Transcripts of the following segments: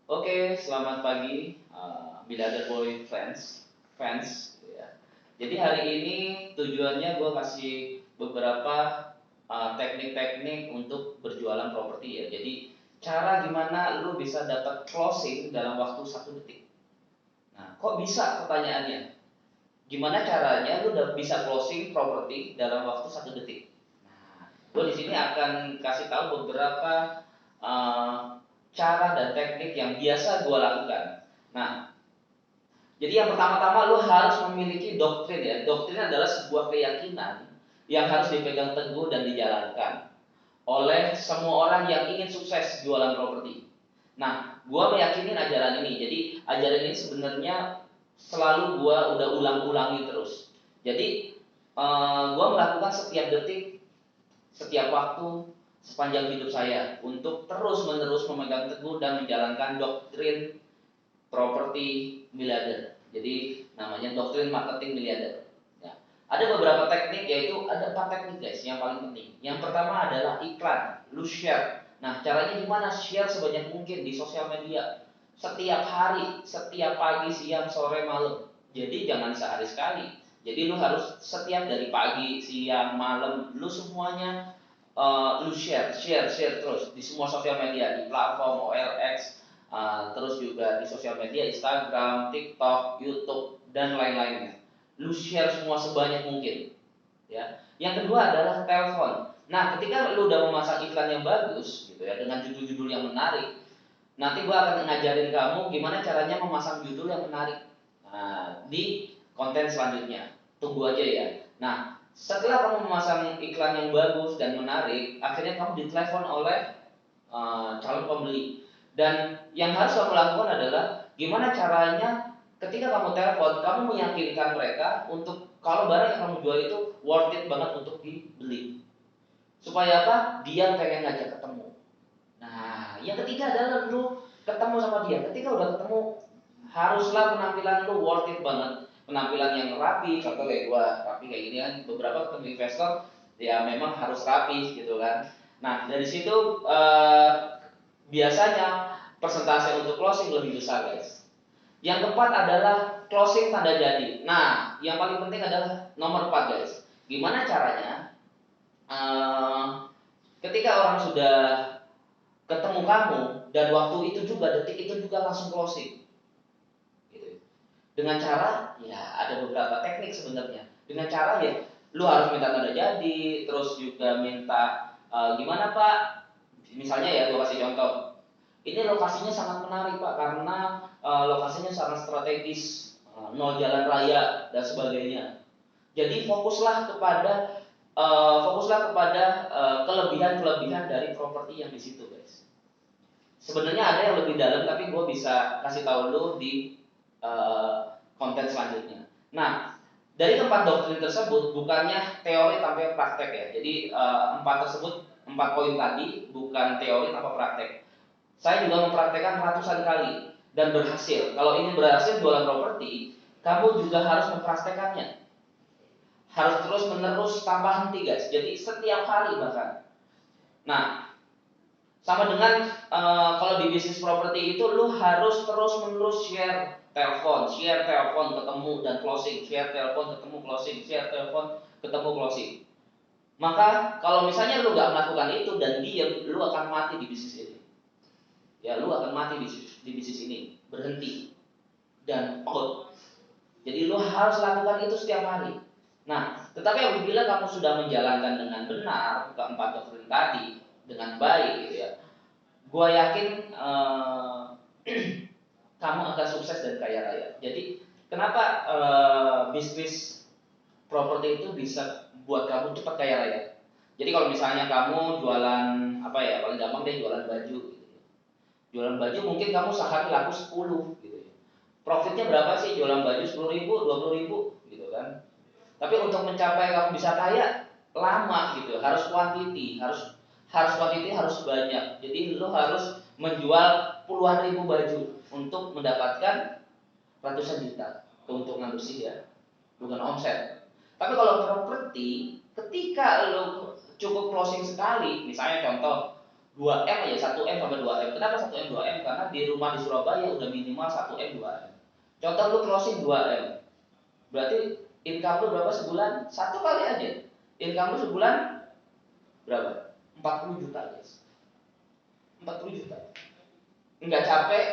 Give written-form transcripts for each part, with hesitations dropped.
Oke, selamat pagi, Miliarder Boy fans, gitu ya. Jadi hari ini tujuannya gue kasih beberapa teknik-teknik untuk berjualan properti ya. Jadi cara gimana lu bisa dapat closing dalam waktu 1 detik. Nah, kok bisa pertanyaannya? Gimana caranya lu udah bisa closing properti dalam waktu 1 detik? Nah, gue di sini akan kasih tahu beberapa uh, cara dan teknik yang biasa gue lakukan. Nah, jadi yang pertama-tama lu harus memiliki doktrin ya. Doktrin adalah sebuah keyakinan yang harus dipegang teguh dan dijalankan oleh semua orang yang ingin sukses jualan properti. Nah, gua meyakini ajaran ini. Jadi, ajaran ini sebenarnya selalu gua udah ulang-ulangi terus. Jadi, gua melakukan setiap detik, setiap waktu, sepanjang hidup saya untuk terus-menerus memegang teguh dan menjalankan doktrin properti miliarder. Jadi namanya doktrin marketing miliarder. Ya. Ada beberapa teknik, yaitu ada 4 teknik guys yang paling penting. Yang pertama adalah iklan, lu share. Nah, caranya gimana? Share sebanyak mungkin di sosial media. Setiap hari, setiap pagi, siang, sore, malam. Jadi jangan sehari sekali. Jadi lu harus setiap dari pagi, siang, malam, lu semuanya lu share terus di semua sosial media, di platform OLX, terus juga di sosial media Instagram, TikTok, YouTube dan lain-lainnya. Lu share semua sebanyak mungkin, ya. Yang kedua adalah telepon. Nah, ketika lu udah memasang iklan yang bagus, gitu ya, dengan judul-judul yang menarik, nanti gua akan ngajarin kamu gimana caranya memasang judul yang menarik. Nah, di konten selanjutnya. Tunggu aja ya. Nah, setelah kamu memasang iklan yang bagus dan menarik, akhirnya kamu ditelepon oleh calon pembeli. Dan yang harus kamu lakukan adalah gimana caranya ketika kamu telepon, kamu meyakinkan mereka untuk kalau barang yang kamu jual itu worth it banget untuk dibeli. Supaya apa? Dia pengen ngajak ketemu. Nah, yang ketiga adalah lu ketemu sama dia. Ketika udah ketemu, haruslah penampilan lu worth it banget. Penampilan yang rapi, contoh kayak gua rapi kayak gini kan. Beberapa ketemu investor ya memang harus rapi gitu kan. Nah, dari situ biasanya persentase untuk closing lebih besar guys. Yang keempat adalah closing tanda jadi. Nah, yang paling penting adalah nomor 4 guys. Gimana caranya? Eh, Ketika orang sudah ketemu kamu dan waktu itu juga detik itu juga langsung closing gitu. Dengan cara ya ada beberapa teknik sebenarnya. Dengan cara ya lu harus minta tanda jadi, terus juga minta gimana Pak, misalnya ya gue kasih contoh, ini lokasinya sangat menarik Pak karena lokasinya sangat strategis, nol jalan raya dan sebagainya. Jadi fokuslah kepada kelebihan-kelebihan dari properti yang di situ guys. Sebenarnya ada yang lebih dalam tapi gue bisa kasih tahu lu di konten selanjutnya. Nah, dari keempat doktrin tersebut bukannya teori tanpa praktek ya. Jadi empat poin tadi bukan teori tanpa praktek. Saya juga mempraktekkan ratusan kali dan berhasil. Kalau ingin berhasil jualan properti, kamu juga harus mempraktekannya. Harus terus menerus tanpa henti guys. Jadi setiap hari bahkan. Nah, sama dengan kalau di bisnis properti itu lu harus terus menerus share telepon ketemu dan closing, share telepon ketemu closing, share telepon ketemu closing. Maka kalau misalnya lu nggak melakukan itu dan diem, lu akan mati di bisnis ini. Ya, lu akan mati di bisnis ini, berhenti dan out. Jadi lu harus lakukan itu setiap hari. Nah, tetapi apabila kamu sudah menjalankan dengan benar keempat doktrin tadi dengan baik gitu ya, gue yakin kamu akan sukses dan kaya raya. Jadi kenapa bisnis properti itu bisa buat kamu cepat kaya raya? Jadi kalau misalnya kamu jualan apa ya, paling gampang deh jualan baju. Gitu. Jualan baju mungkin kamu sehari laku 10 gitu. Profitnya berapa sih jualan baju 10.000, 20.000 gitu kan? Tapi untuk mencapai kamu bisa kaya lama gitu, harus quantity, harus banyak. Jadi lo harus menjual puluhan ribu baju untuk mendapatkan ratusan juta keuntungan bersih ya, bukan omset. Tapi kalau properti, ketika lo cukup closing sekali, misalnya contoh 2M aja, 1M sampai 2M. Kenapa 1M 2M? Karena di rumah di Surabaya udah minimal 1M 2M. Contoh lu closing 2M. Berarti income lu berapa sebulan? Satu kali aja. Income lu sebulan berapa? 40 juta, guys. 40 juta. Enggak capek,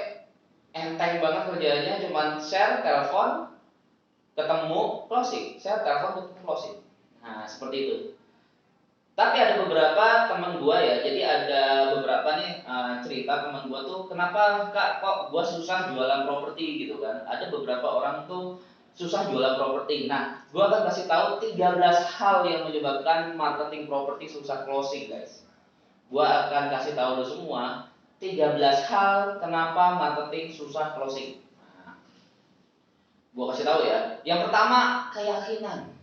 enteng banget kerjanya, cuman share, telepon, ketemu, closing. Share, telepon, ketemu, closing. Nah, seperti itu. Tapi ada beberapa teman gua ya, jadi ada beberapa nih cerita teman gua tuh, kenapa kak kok gua susah jualan properti gitu kan? Ada beberapa orang tuh susah jualan properti. Nah, gua akan kasih tahu 13 hal yang menyebabkan marketing properti susah closing, guys. Gua akan kasih tahu lu semua 13 hal kenapa marketing susah closing. Nah, gua kasih tahu ya. Yang pertama, keyakinan.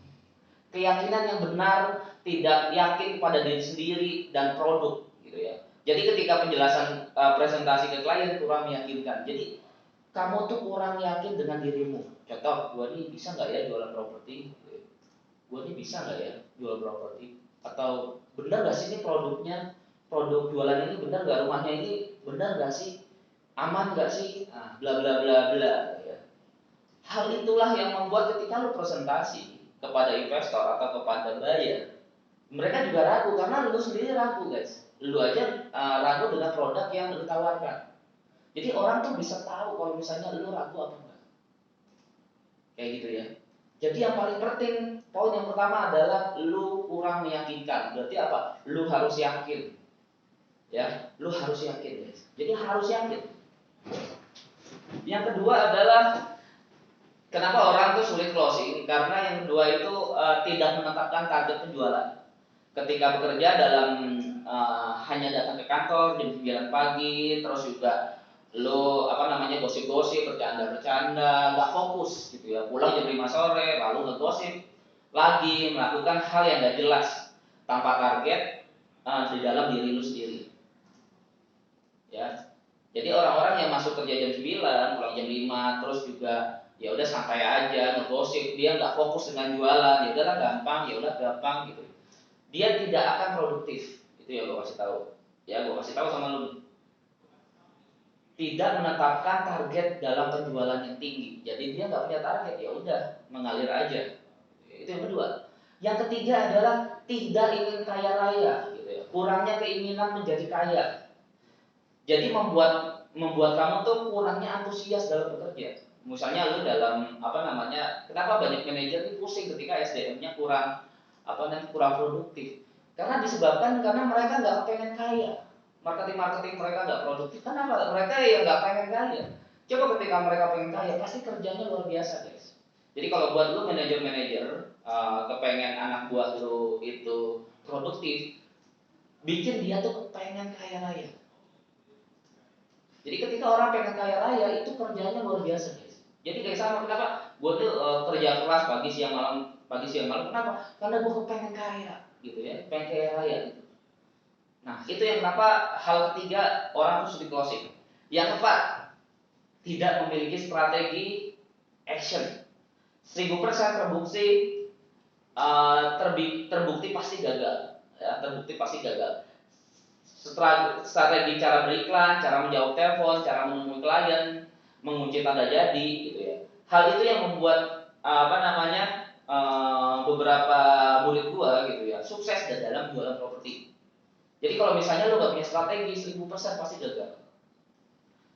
Keyakinan yang benar, tidak yakin pada diri sendiri dan produk gitu ya. Jadi ketika penjelasan presentasi ke klien kurang meyakinkan. Jadi kamu tuh kurang yakin dengan dirimu. Contoh, gua nih bisa nggak ya jualan properti? Gua nih bisa nggak ya jual properti? Atau benar nggak sih ini produknya? Produk jualan ini benar nggak? Rumahnya ini benar nggak sih? Aman nggak sih? Nah, bla bla bla bla. Ya. Hal itulah yang membuat ketika lu presentasi kepada investor atau kepada buyer, mereka juga ragu karena lu sendiri ragu, guys. Lu aja ragu dengan produk yang lu tawarkan. Jadi orang tuh bisa tahu kalau misalnya lu ragu apa enggak. Kayak gitu ya. Jadi yang paling penting, poin yang pertama adalah lu kurang meyakinkan. Berarti apa? Lu harus yakin. Ya, lu harus yakin, guys. Jadi harus yakin. Yang kedua adalah kenapa orang tuh sulit closing? Karena yang kedua itu tidak menetapkan target penjualan. Ketika bekerja dalam hanya datang ke kantor jam 9 pagi, terus juga lo gosip-gosip, bercanda-bercanda, nggak fokus gitu ya. Pulang jam 5 sore, lalu ngegosip lagi, melakukan hal yang nggak jelas tanpa target di dalam diri lu sendiri. Ya. Jadi orang-orang yang masuk kerja jam 9, pulang jam 5, terus juga ya udah santai aja ngegosip, dia nggak fokus dengan jualan, ya udahlah gampang, ya udah gampang gitu. Dia tidak akan produktif. Itu yang gue kasih tahu. Ya, gue kasih tahu sama lu. Tidak menetapkan target dalam penjualan yang tinggi. Jadi dia nggak punya target, ya udah mengalir aja. Itu yang kedua. Yang ketiga adalah tidak ingin kaya raya, gitu ya. Kurangnya keinginan menjadi kaya. Jadi membuat kamu tuh kurangnya antusias dalam bekerja. Misalnya lu dalam kenapa banyak manajer ini pusing ketika SDM-nya kurang produktif. Karena disebabkan karena mereka nggak pengen kaya. Marketing mereka nggak produktif. Kenapa? Mereka yang nggak pengen kaya. Coba ketika mereka pengen kaya, pasti kerjanya luar biasa, guys. Jadi kalau buat lu manajer-manajer kepengen anak buah lu itu produktif, bikin dia tuh pengen kaya raya. Jadi ketika orang pengen kaya raya itu kerjanya luar biasa, guys. Jadi kayak sama, kenapa? Gue tuh kerja keras pagi siang malam, kenapa? Karena gue kepengen kaya, gitu ya, pengen kaya raya. Gitu. Nah itu yang kenapa hal ketiga orang tuh sulit closing. Yang keempat, tidak memiliki strategi action. 1000% terbukti pasti gagal. Ya, terbukti pasti gagal. Strategi cara beriklan, cara menjawab telepon, cara menemui klien, mengunci tanda jadi, gitu ya. Hal itu yang membuat beberapa murid gua gitu ya sukses dalam jualan properti. Jadi kalau misalnya lu gak punya strategi, 1000% pasti gagal.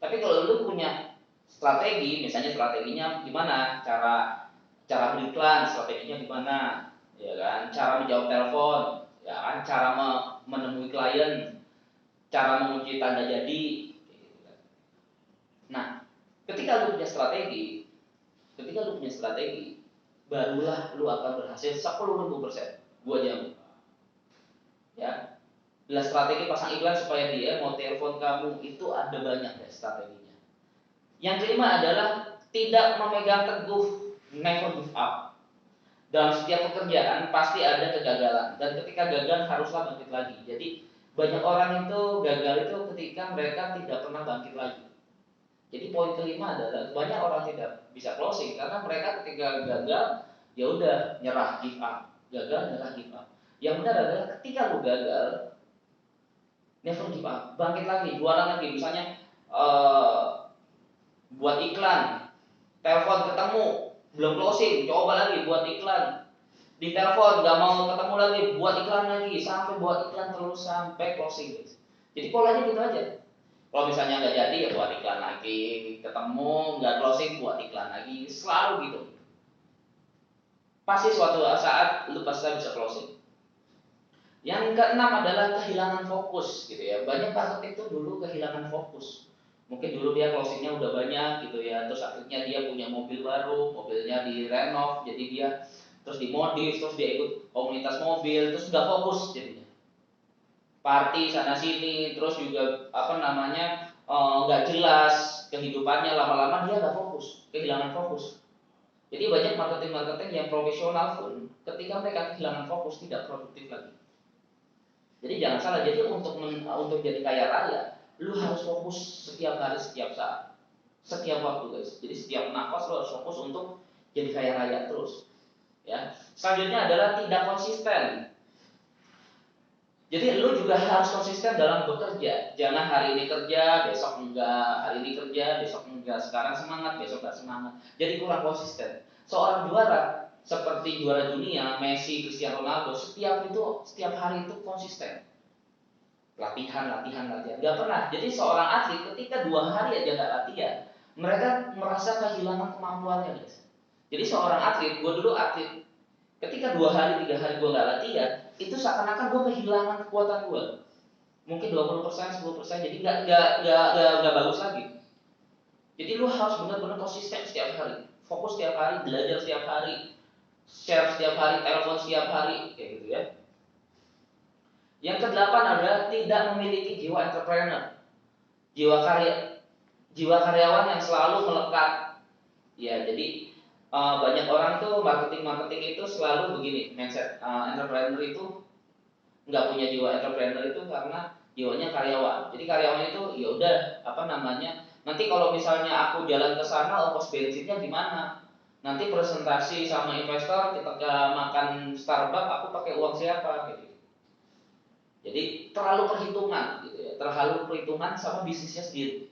Tapi kalau lu punya strategi, misalnya strateginya gimana, cara beriklan, strateginya gimana, ya kan, cara menjawab telepon, ya kan, cara menemui klien, cara mengunci tanda jadi. Nah, ketika lu punya strategi, barulah lu akan berhasil 10.000%. Gua jamin. Ya, bila strategi pasang iklan supaya dia mau telepon kamu itu ada banyak ya strateginya. Yang kelima adalah tidak memegang teguh, never give up. Dalam setiap pekerjaan pasti ada kegagalan dan ketika gagal haruslah bangkit lagi. Jadi banyak orang itu gagal itu ketika mereka tidak pernah bangkit lagi. Jadi poin kelima adalah banyak orang tidak bisa closing karena mereka ketika gagal ya udah nyerah, give up. Gagal, nyerah, give up. Yang benar adalah ketika lu gagal, Never give up, bangkit lagi, jualan lagi. Misalnya eh, buat iklan, telepon ketemu, belum closing, coba lagi buat iklan. Di telepon nggak mau ketemu lagi, buat iklan lagi, sampai buat iklan terus sampai closing. Jadi polanya gitu aja. Kalau misalnya nggak jadi ya buat iklan lagi, ketemu nggak closing buat iklan lagi, selalu gitu. Pasti suatu saat lu pasti bisa closing. Yang keenam adalah kehilangan fokus gitu ya. Banyak marketing itu dulu kehilangan fokus. Mungkin dulu dia closingnya udah banyak gitu ya, terus akhirnya dia punya mobil baru, mobilnya direnov, jadi dia terus dimodif, terus dia ikut komunitas mobil, terus nggak fokus jadinya. Party sana sini, terus juga apa namanya nggak jelas kehidupannya, lama-lama dia nggak fokus, kehilangan fokus. Jadi banyak marketing-marketing yang profesional pun ketika mereka kehilangan fokus tidak produktif lagi. Jadi jangan salah, jadi untuk jadi kaya raya, lu harus fokus setiap hari, setiap saat, setiap waktu guys. Jadi setiap nafas lu harus fokus untuk jadi kaya raya terus. Ya. Selanjutnya adalah tidak konsisten. Jadi lu juga harus konsisten dalam bekerja. Jangan hari ini kerja, besok enggak, hari ini kerja, besok enggak, sekarang semangat, besok enggak semangat. Jadi kurang konsisten. Seorang juara seperti juara dunia, Messi, Cristiano Ronaldo, setiap hari itu konsisten. Latihan, latihan, latihan. Enggak pernah. Jadi seorang atlet ketika 2 hari aja enggak latihan, mereka merasa kehilangan kemampuannya, guys. Jadi seorang atlet, gue dulu atlet, ketika 2 hari, 3 hari gue nggak latihan, itu seakan-akan gue kehilangan kekuatan gue. Mungkin 20%, 10%, jadi nggak bagus lagi. Jadi lu harus benar-benar konsisten setiap hari, fokus setiap hari, belajar setiap hari, share setiap hari, telepon setiap hari, kayak gitu ya. Yang kedelapan adalah tidak memiliki jiwa entrepreneur, jiwa karya, jiwa karyawan yang selalu melekat. Ya, jadi banyak orang tuh marketing itu selalu begini mindset, entrepreneur itu nggak punya jiwa entrepreneur itu karena jiwanya karyawan. Jadi karyawan itu ya udah apa namanya, nanti kalau misalnya aku jalan ke sana ongkos bensinnya gimana, nanti presentasi sama investor ketika makan Starbucks aku pakai uang siapa gitu. Jadi terlalu perhitungan gitu ya, terlalu perhitungan sama bisnisnya sendiri.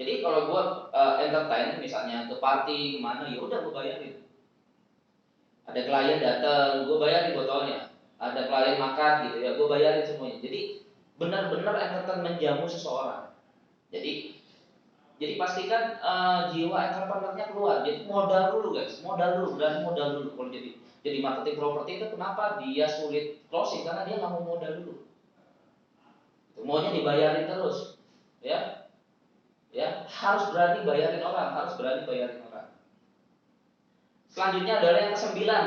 Jadi kalau gue entertain misalnya ke party kemana, ya udah gue bayarin. Ada klien datang, gue bayarin botolnya. Ada klien makan gitu ya, gue bayarin semuanya. Jadi benar-benar entertain menjamu seseorang. Jadi pastikan jiwa entrepreneurnya keluar. Jadi modal dulu guys, modal dulu, berani modal dulu. Kalau jadi marketing properti itu kenapa dia sulit closing, karena dia nggak mau modal dulu. Maunya dibayarin terus, ya. Ya, harus berani bayarin orang, harus berani bayarin orang. Selanjutnya adalah yang kesembilan.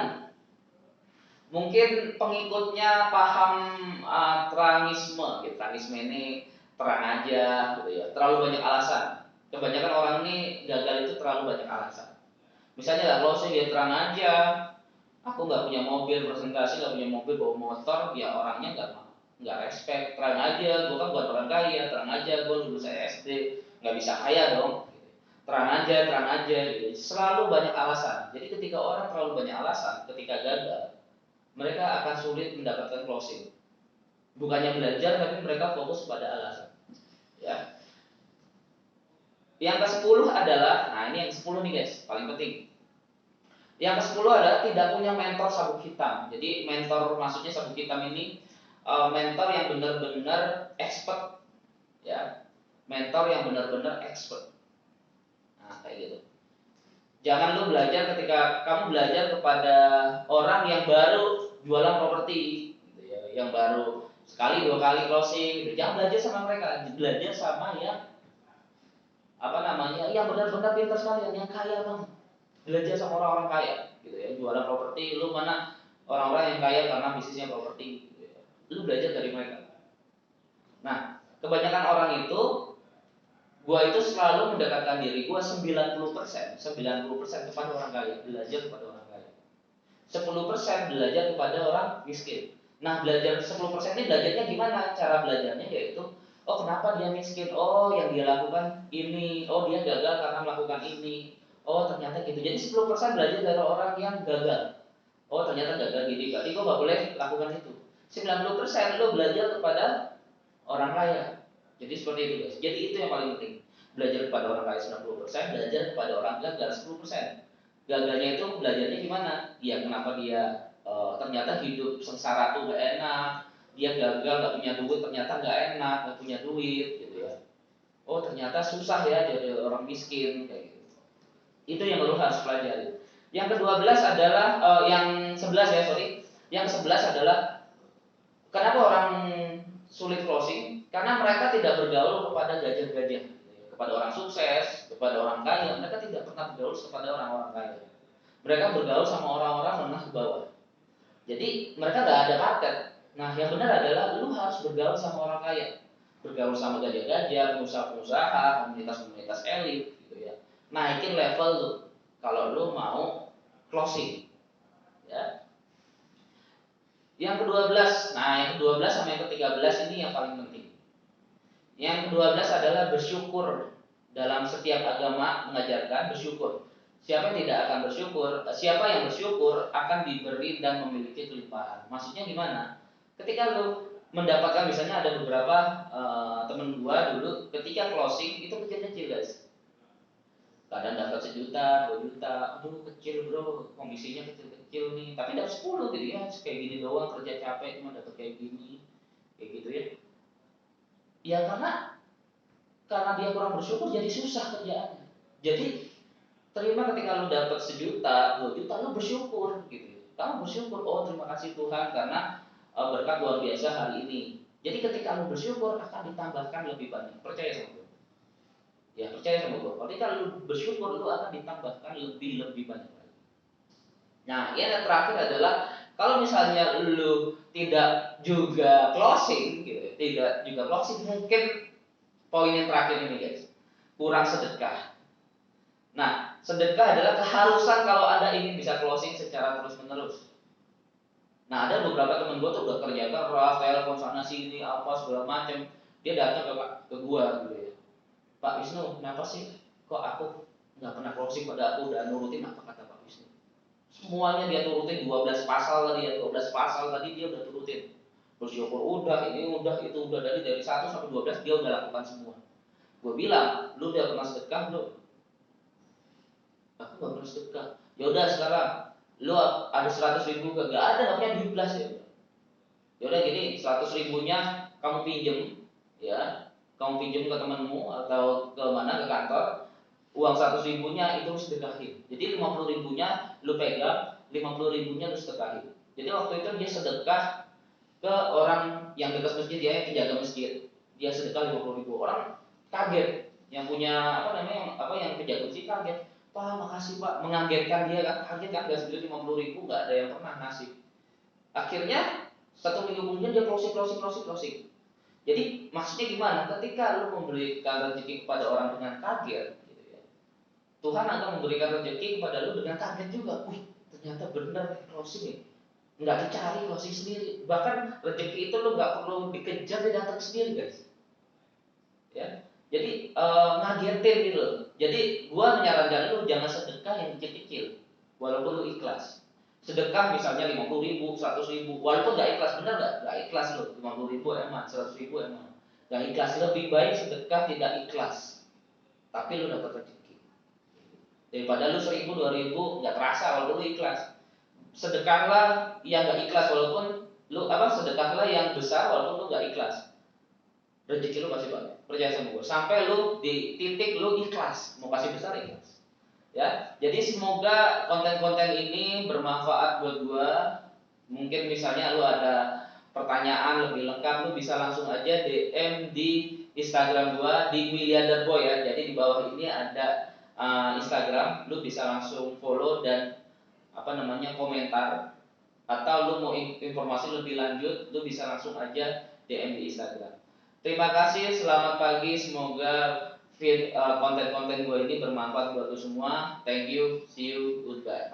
Mungkin pengikutnya paham terangisme. Gitu. Terangisme ini terang aja, gitu ya. Terlalu banyak alasan. Kebanyakan orang ini gagal itu terlalu banyak alasan. Misalnya lah, kalau saya terang aja, aku nggak punya mobil presentasi, nggak punya mobil bawa motor, ya orangnya nggak respect. Terang aja, gue kan bukan orang kaya. Terang aja, gue lulus SD, nggak bisa kaya dong. Terang aja, gitu. Selalu banyak alasan. Jadi ketika orang terlalu banyak alasan, ketika gagal, mereka akan sulit mendapatkan closing. Bukannya belajar, tapi mereka fokus pada alasan. Ya. Yang ke-10 adalah, nah ini yang ke-10 nih guys, paling penting. Yang ke-10 adalah tidak punya mentor sabuk hitam. Jadi mentor maksudnya sabuk hitam ini mentor yang benar-benar expert, ya. Mentor yang benar-benar expert. Nah, kayak gitu. Jangan lu belajar ketika kamu belajar kepada orang yang baru jualan properti, gitu ya, yang baru sekali 2 kali closing, gitu. Jangan belajar sama mereka, belajar sama yang apa namanya, yang benar-benar pintar sekali, yang kaya banget. Belajar sama orang-orang kaya, gitu ya, jualan properti, lu mana orang-orang yang kaya karena bisnisnya properti, gitu ya. Lu belajar dari mereka. Nah, kebanyakan orang itu gua itu selalu mendekatkan diri gua 90% kepada orang kaya, belajar kepada orang kaya. 10% belajar kepada orang miskin. Nah, belajar 10% ini belajarnya gimana? Cara belajarnya yaitu, oh kenapa dia miskin? Oh, yang dia lakukan ini. Oh, dia gagal karena melakukan ini. Oh, ternyata gitu. Jadi 10% belajar dari orang yang gagal. Oh, ternyata gagal gini. Berarti gua gak boleh lakukan itu. 90% lo belajar kepada orang kaya. Jadi seperti itu guys. Jadi itu yang paling penting. Belajar kepada orang kaya 90%, belajar kepada orang gagal 10%. Gagalnya itu belajarnya gimana? Ya kenapa dia ternyata hidup sengsara tuh gak enak. Dia gagal gak punya duit, ternyata gak enak, gak punya duit gitu ya. Oh ternyata susah ya jadi orang miskin kayak gitu. Itu yang lo harus pelajari. Yang ke-12 adalah yang 11 ya, sorry. Yang ke-11 adalah kenapa orang sulit closing? Karena mereka tidak bergaul kepada gajah-gajah, kepada orang sukses, kepada orang kaya. Mereka tidak pernah bergaul kepada orang-orang kaya. Mereka bergaul sama orang-orang menengah ke bawah. Jadi mereka nggak ada market. Nah yang benar adalah lu harus bergaul sama orang kaya, bergaul sama gajah-gajah, pengusaha-pengusaha, komunitas-komunitas elit, gitu ya. Naikin level lu kalau lu mau closing, ya. Yang ke-12, nah yang ke-12 sama yang ke-13 ini yang paling penting. Yang ke-12 adalah bersyukur. Dalam setiap agama mengajarkan bersyukur. Siapa yang tidak akan bersyukur, siapa yang bersyukur akan diberi dan memiliki kelimpahan. Maksudnya gimana? Ketika lu mendapatkan, misalnya ada beberapa temen gua dulu ketika closing itu kecil-kecil guys. Kadang dapat 1 juta, 2 juta, aduh kecil bro, komisinya kecil-kecil nih, tapi dapat 10 gitu ya, kayak gini doang, kerja capek cuma dapat kayak gini, kayak gitu ya. Ya karena dia kurang bersyukur jadi susah kerjaannya. Jadi terima ketika lu dapat 1 juta, 2 juta, lu bersyukur gitu. Kamu bersyukur, oh terima kasih Tuhan karena berkat luar biasa hari ini. Jadi ketika lu bersyukur akan ditambahkan lebih banyak. Percaya sama gue. Ya percaya sama gue. Ketika lu bersyukur lu akan ditambahkan lebih banyak lagi. Nah, yang terakhir adalah kalau misalnya lu tidak juga closing gitu, tidak juga closing, mungkin poin yang terakhir ini guys, kurang sedekah. Nah, sedekah adalah keharusan kalau Anda ingin bisa closing secara terus-menerus. Nah, ada beberapa temen gue tuh udah kerja keras, telepon sana sini, apa segala macem. Dia datang ke gua gitu ya. Pak Wisnu, kenapa sih kok aku nggak pernah closing pada aku udah nurutin apa kata Pak Wisnu? Semuanya dia turutin 12 pasal tadi ya, 12 pasal tadi dia udah turutin. Bersyukur udah, ini udah, itu udah, dari 1 sampai 12 dia udah lakukan semua. Gue bilang, lu udah pernah sedekah belum? Aku gak pernah sedekah. Ya udah sekarang, lu ada 100 ribu gak ada, gak punya duit plus ya. Ya udah gini, 100 ribunya kamu pinjem, ya, kamu pinjem ke temanmu atau ke mana ke kantor. Uang 100 ribunya itu lu sedekahin. Jadi 50 ribunya lu pegang, 50 ribunya lu sedekahin. Jadi waktu itu dia sedekah ke orang yang dekat masjid, dia yang penjaga masjid. Dia sedekah 50 ribu. Orang kaget, yang punya yang penjaga masjid kaget. Pak makasih pak, mengagetkan dia kan, kaget kan, gak segitu 50 ribu, gak ada yang pernah ngasih. Akhirnya 1 minggu kemudian dia closing. Jadi maksudnya gimana? Ketika lu memberikan rezeki kepada orang dengan kaget, gitu ya, Tuhan akan memberikan rezeki kepada lu dengan kaget juga. Wih, ternyata benar closing ya. Nggak dicari closing sendiri. Bahkan rezeki itu lu nggak perlu dikejar, dia datang sendiri guys. Ya, jadi ngagetin gitu loh. Jadi gua menyarankan lu jangan sedekah yang kecil-kecil, walaupun lu ikhlas. Sedekah misalnya 50 ribu, 100 ribu, walaupun gak ikhlas, bener gak ikhlas lo, 50 ribu emang, 100 ribu emang gak ikhlas. Lebih baik sedekah tidak ikhlas, tapi lu dapat rezeki, daripada lu 1.000, 2.000 gak terasa walaupun lu ikhlas. Sedekahlah yang gak ikhlas, walaupun lu sedekahlah yang besar walaupun lu gak ikhlas, rezeki lu pasti banyak. Percaya sama gue, sampai lu di titik lu ikhlas, mau kasih besar ikhlas. Ya, jadi semoga konten-konten ini bermanfaat buat gua. Mungkin misalnya lu ada pertanyaan lebih lengkap, lu bisa langsung aja DM di Instagram gua di Miliarder Boy ya. Jadi di bawah ini ada Instagram, lu bisa langsung follow dan komentar. Atau lu mau informasi lebih lanjut, lu bisa langsung aja DM di Instagram. Terima kasih, selamat pagi, semoga konten-konten gue ini bermanfaat buat lo semua. Thank you, see you, goodbye.